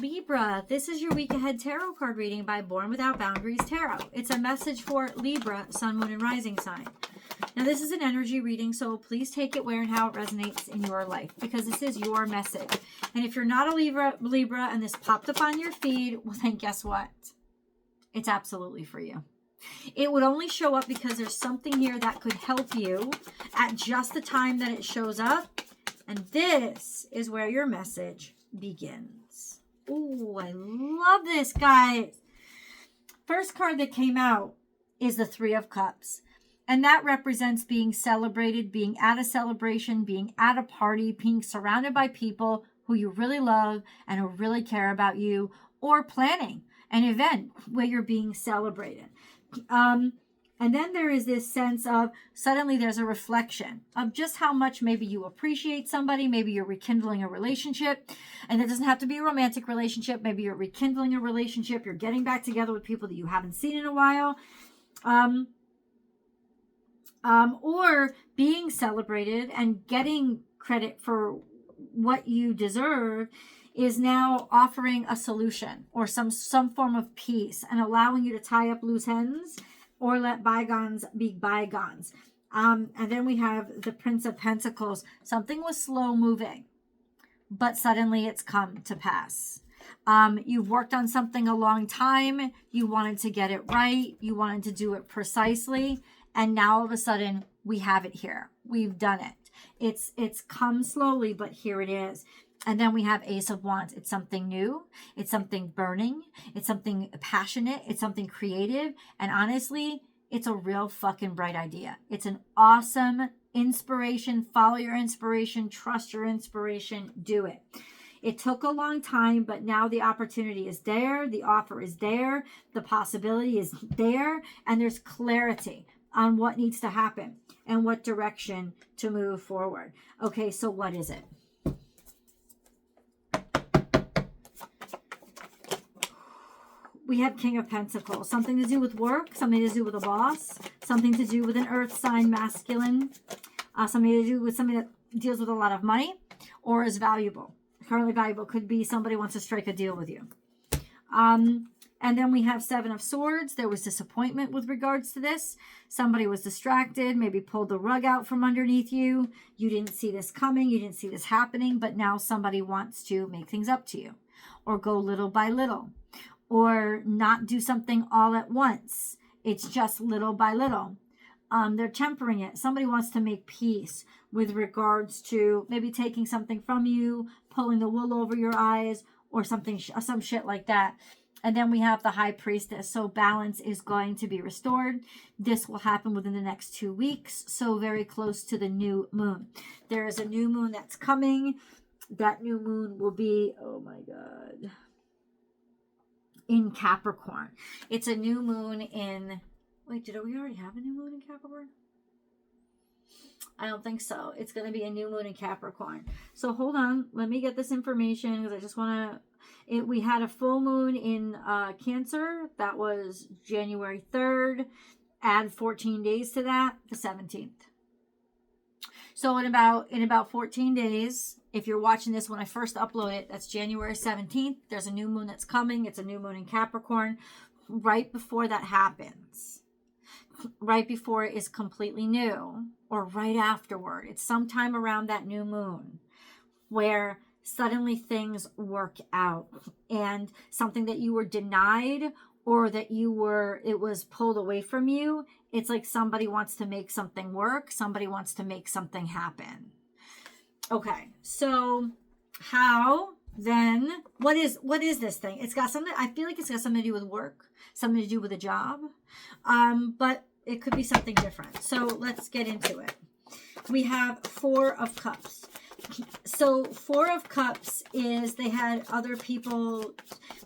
Libra, this is your week ahead tarot card reading by Born Without Boundaries Tarot. It's a message for Libra, Sun, Moon, and Rising sign. Now, this is an energy reading, so please take it where and how it resonates in your life, because this is your message. And if you're not a Libra and this popped up on your feed, well, then guess what? It's absolutely for you. It would only show up because there's something here that could help you at just the time that it shows up. And this is where your message begins. Ooh, I love this, guys. First card that came out is the Three of Cups. And that represents being celebrated, being at a celebration, being at a party, being surrounded by people who you really love and who really care about you, or planning an event where you're being celebrated. And then there is this sense of suddenly there's a reflection of just how much maybe you appreciate somebody. Maybe you're rekindling a relationship, and it doesn't have to be a romantic relationship. Maybe you're rekindling a relationship. You're getting back together with people that you haven't seen in a while. Or being celebrated and getting credit for what you deserve is now offering a solution or some form of peace and allowing you to tie up loose ends or let bygones be bygones. And then we have the Prince of Pentacles. Something was slow moving, but suddenly it's come to pass. You've worked on something a long time. You wanted to get it right. You wanted to do it precisely. And now all of a sudden we have it here. We've done it. It's come slowly, but here it is. And then we have Ace of Wands. It's something new. It's something burning. It's something passionate. It's something creative. And honestly, it's a real fucking bright idea. It's an awesome inspiration. Follow your inspiration. Trust your inspiration. Do it. It took a long time, but now the opportunity is there. The offer is there. The possibility is there. And there's clarity on what needs to happen and what direction to move forward. Okay, so what is it? We have King of Pentacles. Something to do with work, something to do with a boss, something to do with an earth sign masculine, something to do with something that deals with a lot of money or is valuable. Currently valuable. Could be somebody wants to strike a deal with you. And then we have Seven of Swords. There was disappointment with regards to this. Somebody was distracted, maybe pulled the rug out from underneath you. You didn't see this coming. You didn't see this happening. But now somebody wants to make things up to you or go little by little or not do something all at once. It's just little by little. They're tempering it. Somebody wants to make peace with regards to maybe taking something from you, pulling the wool over your eyes or something, some shit like that. And then we have the High Priestess. So balance is going to be restored. This will happen within the next 2 weeks. So very close to the new moon. There is a new moon that's coming. That new moon will be, oh my God, in Capricorn. It's a new moon in, wait, did we already have a new moon in Capricorn? I don't think so. It's going to be a new moon in Capricorn. So hold on. Let me get this information because I just want to, we had a full moon in Cancer. That was January 3rd. Add 14 days to that, the 17th. So in about 14 days, if you're watching this when I first upload it, that's January 17th. There's a new moon that's coming. It's a new moon in Capricorn. Right before that happens, right before it is completely new, or right afterward, it's sometime around that new moon where suddenly things work out and something that you were denied or that it was pulled away from you. It's like somebody wants to make something work. Somebody wants to make something happen. Okay, so how then, what is this thing? It's got something, I feel like it's got something to do with work, something to do with a job, but it could be something different. So let's get into it. We have Four of Cups. So Four of Cups is they had other people,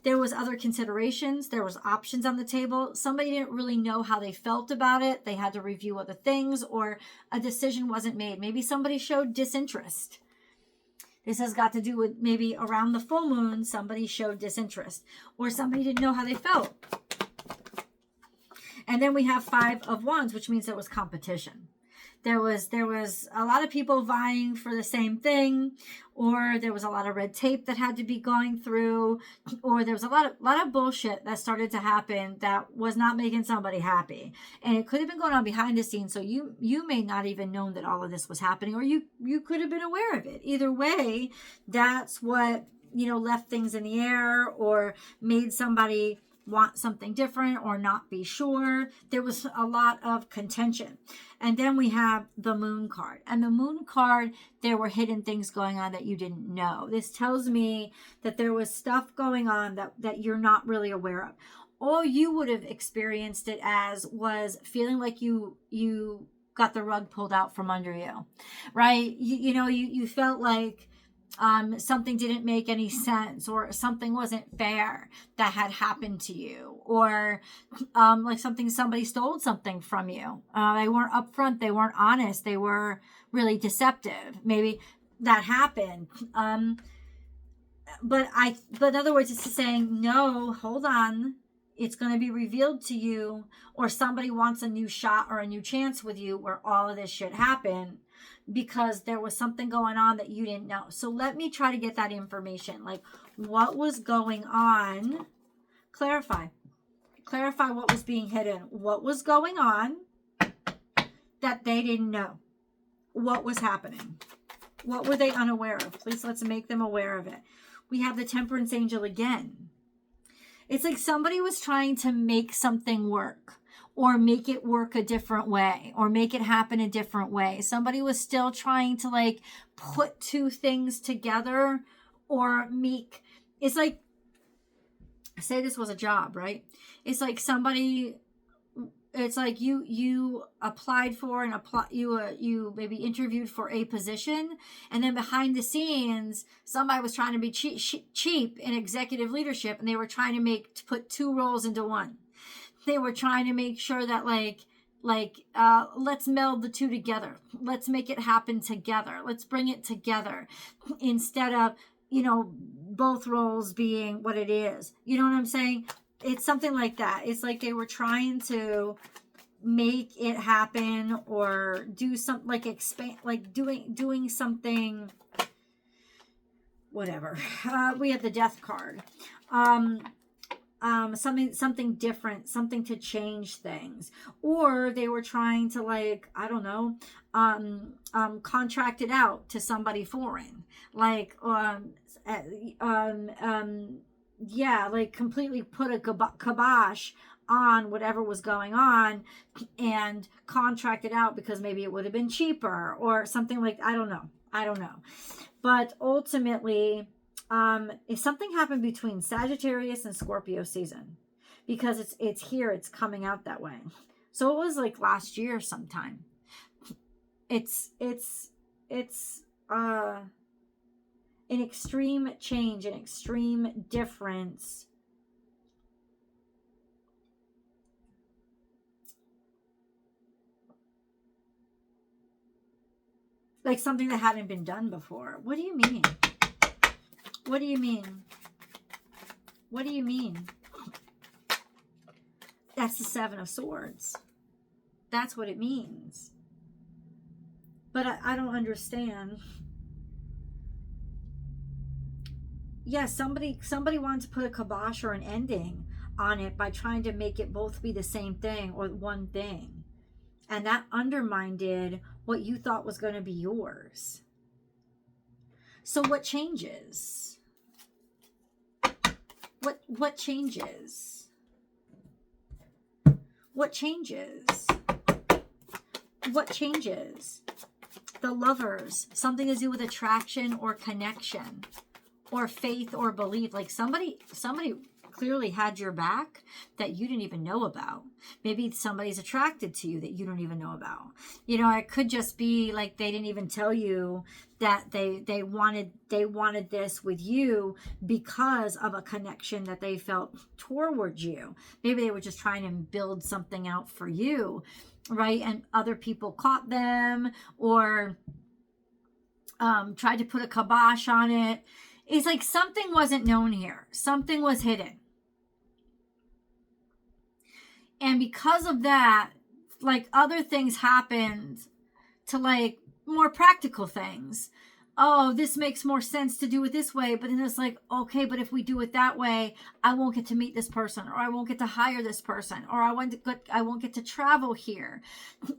there was other considerations, there was options on the table. Somebody didn't really know how they felt about it. They had to review other things or a decision wasn't made. Maybe somebody showed disinterest. This has got to do with maybe around the full moon, somebody showed disinterest or somebody didn't know how they felt. And then we have Five of Wands, which means there was competition. There was a lot of people vying for the same thing, or there was a lot of red tape that had to be going through, or there was a lot of bullshit that started to happen that was not making somebody happy. And it could have been going on behind the scenes, so you may not even know that all of this was happening, or you could have been aware of it. Either way, that's what, left things in the air or made somebody want something different or not be sure. There was a lot of contention. And then we have the moon card. And the moon card, there were hidden things going on that you didn't know. This tells me that there was stuff going on that you're not really aware of. All you would have experienced it as was feeling like you got the rug pulled out from under you, right? You felt like something didn't make any sense, or something wasn't fair that had happened to you, or like somebody stole something from you. They weren't upfront, they weren't honest, they were really deceptive. Maybe that happened. But in other words, it's saying, no, hold on. It's going to be revealed to you, or somebody wants a new shot or a new chance with you where all of this shit happened because there was something going on that you didn't know. So let me try to get that information. Like, what was going on? Clarify what was being hidden. What was going on that they didn't know? What was happening? What were they unaware of? Please, let's make them aware of it. We have the Temperance Angel again. It's like somebody was trying to make something work, or make it work a different way, or make it happen a different way. Somebody was still trying to like put two things together, or it's like, say this was a job, right? It's like it's like you applied for and you maybe interviewed for a position, and then behind the scenes somebody was trying to be cheap in executive leadership, and they were trying to put two roles into one. They were trying to make sure that let's meld the two together. Let's make it happen together. Let's bring it together instead of, both roles being what it is. You know what I'm saying? It's something like that. It's like they were trying to make it happen, or do something like expand, like doing something, whatever. We have the Death card. Something different, something to change things, or they were trying to contract it out to somebody foreign, completely put a kibosh on whatever was going on and contract it out because maybe it would have been cheaper or something like, I don't know. But ultimately, if something happened between Sagittarius and Scorpio season, because it's here, it's coming out that way. So it was like last year sometime. It's an extreme change, an extreme difference. Like something that hadn't been done before. What do you mean? What do you mean? What do you mean? That's the Seven of Swords. That's what it means. But I don't understand. Yeah, somebody wanted to put a kibosh or an ending on it by trying to make it both be the same thing or one thing. And that undermined what you thought was going to be yours. So what changes? What changes? What changes? What changes? The Lovers, something to do with attraction or connection or faith or belief. Like somebody clearly had your back that you didn't even know about. Maybe somebody's attracted to you that you don't even know about. It could just be like they didn't even tell you that they wanted this with you because of a connection that they felt towards you. Maybe they were just trying to build something out for you, right? And other people caught them or tried to put a kibosh on it. It's like something wasn't known here. Something was hidden. And because of that, like other things happened to like more practical things. Oh, this makes more sense to do it this way. But then it's like, okay, but if we do it that way, I won't get to meet this person, or I won't get to hire this person, or I won't get to travel here.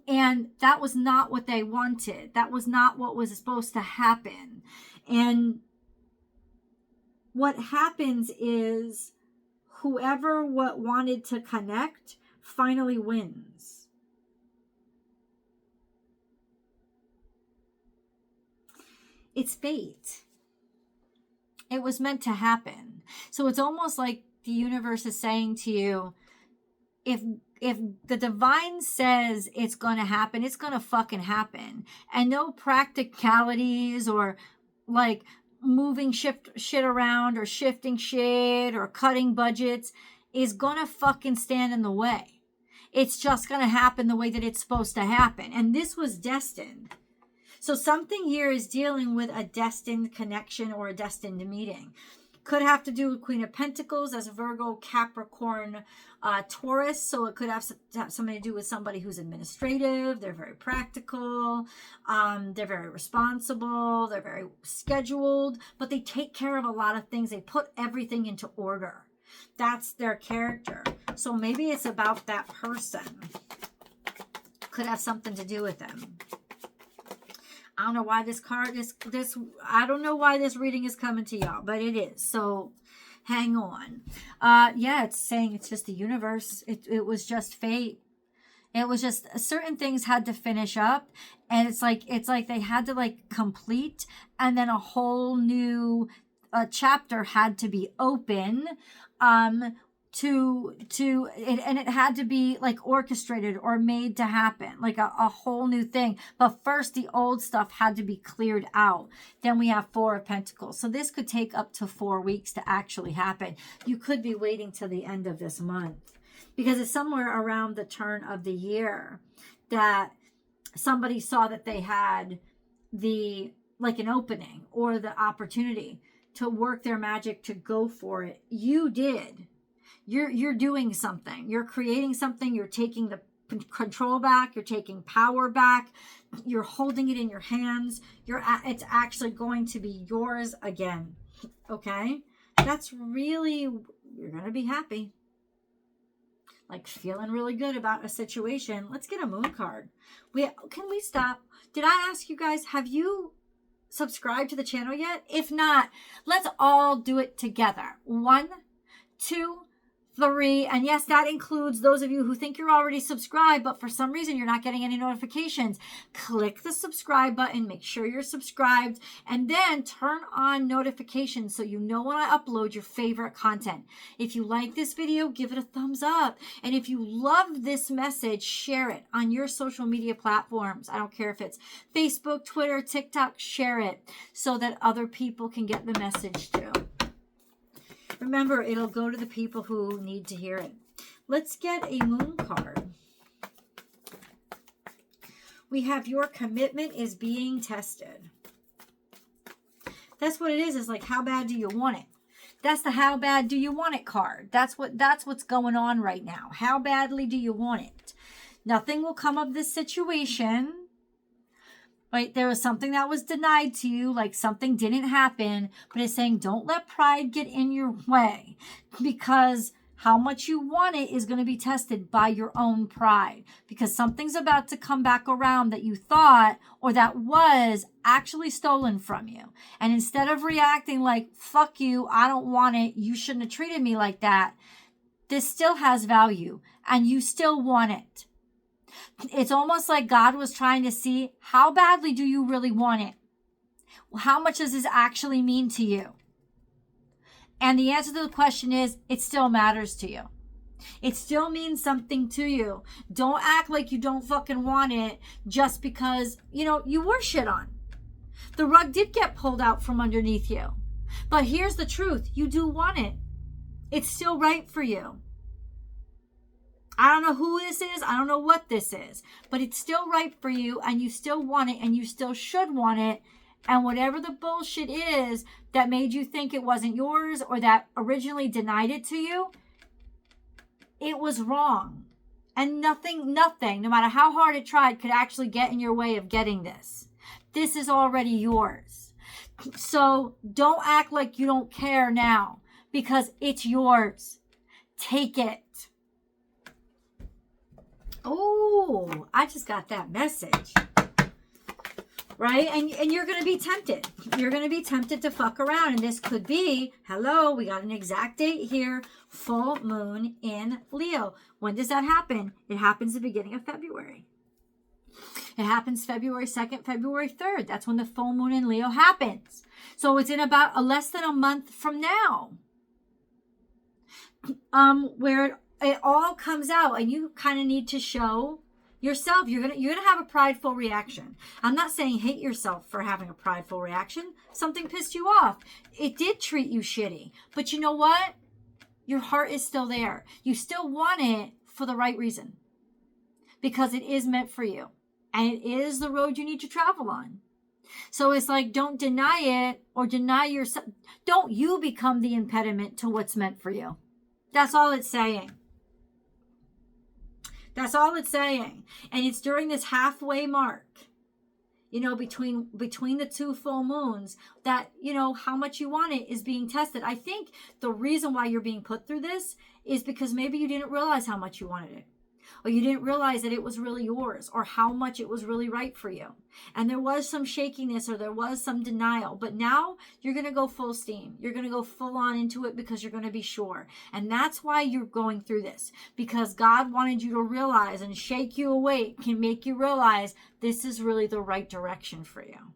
And that was not what they wanted. That was not what was supposed to happen. And what happens is whoever wanted to connect finally wins. It's fate. It was meant to happen. So it's almost like the universe is saying to you, if the divine says it's going to happen, it's going to fucking happen. And no practicalities or like moving shit around or shifting shit or cutting budgets is going to fucking stand in the way. It's just going to happen the way that it's supposed to happen. And this was destined. So something here is dealing with a destined connection or a destined meeting. Could have to do with Queen of Pentacles as Virgo, Capricorn, Taurus. So it could have something to do with somebody who's administrative. They're very practical. They're very responsible. They're very scheduled. But they take care of a lot of things. They put everything into order. That's their character. So maybe it's about that person. Could have something to do with them. I don't know why this card I don't know why this reading is coming to y'all, but it is. So hang on. Yeah, it's saying it's just the universe. It was just fate. It was just certain things had to finish up, and it's like they had to like complete, and then a whole new chapter had to be open. It had to be like orchestrated or made to happen, like a whole new thing. But first the old stuff had to be cleared out. Then we have Four of Pentacles. So this could take up to 4 weeks to actually happen. You could be waiting till the end of this month, because it's somewhere around the turn of the year that somebody saw that they had an opening or the opportunity to work their magic, to go for it. You did. You're doing something. You're creating something. You're taking the control back. You're taking power back. You're holding it in your hands. It's actually going to be yours again. Okay? That's really, you're going to be happy. Like feeling really good about a situation. Let's get a moon card. Can we stop? Did I ask you guys, have you subscribed to the channel yet? If not, let's all do it together. 1, 2, 3, and yes, that includes those of you who think you're already subscribed, but for some reason you're not getting any notifications. Click the subscribe button, make sure you're subscribed, and then turn on notifications so you know when I upload your favorite content. If you like this video, give it a thumbs up, and if you love this message, share it on your social media platforms. I don't care if it's Facebook, Twitter, TikTok, share it so that other people can get the message too. Remember, it'll go to the people who need to hear it. Let's get a moon card. We have your commitment is being tested. That's what it is. It's like, how bad do you want it? That's the how bad do you want it card. That's what's going on right now. How badly do you want it? Nothing will come of this situation. Right? There was something that was denied to you, like something didn't happen, but it's saying don't let pride get in your way, because how much you want it is going to be tested by your own pride, because something's about to come back around that you thought or that was actually stolen from you. And instead of reacting like, fuck you, I don't want it, you shouldn't have treated me like that, this still has value and you still want it. It's almost like God was trying to see, how badly do you really want it? How much does this actually mean to you? And the answer to the question is, it still matters to you. It still means something to you. Don't act like you don't fucking want it just because, you were shit on. The rug did get pulled out from underneath you. But here's the truth. You do want it. It's still right for you. I don't know who this is. I don't know what this is. But it's still right for you, and you still want it, and you still should want it. And whatever the bullshit is that made you think it wasn't yours or that originally denied it to you, it was wrong. And nothing, no matter how hard it tried, could actually get in your way of getting this. This is already yours. So don't act like you don't care now, because it's yours. Take it. Oh, I just got that message. Right? And you're going to be tempted. You're going to be tempted to fuck around. And this could be, hello, we got an exact date here. Full moon in Leo. When does that happen? It happens the beginning of February. It happens February 2nd, February 3rd. That's when the full moon in Leo happens. So it's in about less than a month from now. Where it all comes out, and you kind of need to show yourself. You're gonna have a prideful reaction. I'm not saying hate yourself for having a prideful reaction. Something pissed you off. It did treat you shitty. But you know what? Your heart is still there. You still want it for the right reason. Because it is meant for you. And it is the road you need to travel on. So it's like, don't deny it or deny yourself. Don't you become the impediment to what's meant for you. That's all it's saying. That's all it's saying. And it's during this halfway mark, you know, between the two full moons, that, you know, how much you want it is being tested. I think the reason why you're being put through this is because maybe you didn't realize how much you wanted it. Or you didn't realize that it was really yours, or how much it was really right for you. And there was some shakiness, or there was some denial. But now you're going to go full steam. You're going to go full on into it because you're going to be sure. And that's why you're going through this. Because God wanted you to realize and shake you awake, can make you realize this is really the right direction for you.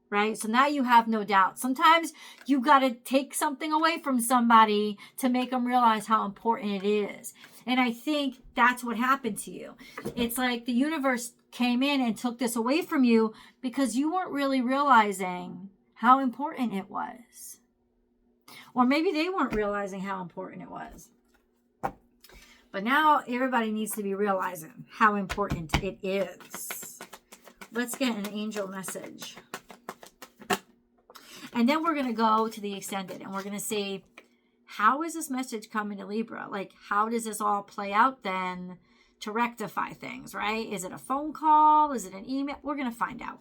Right? So now you have no doubt. Sometimes you got to take something away from somebody to make them realize how important it is. And I think that's what happened to you. It's like the universe came in and took this away from you because you weren't really realizing how important it was. Or maybe they weren't realizing how important it was. But now everybody needs to be realizing how important it is. Let's get an angel message. And then we're going to go to the extended, and we're going to see, how is this message coming to Libra? Like, how does this all play out then to rectify things, right? Is it a phone call? Is it an email? We're going to find out.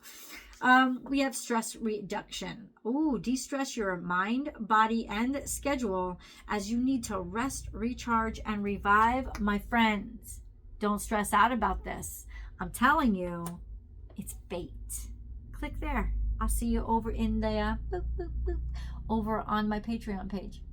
We have stress reduction. Ooh, de-stress your mind, body, and schedule as you need to rest, recharge, and revive. My friends, don't stress out about this. I'm telling you, it's fate. Click there. I'll see you over in the, over on my Patreon page.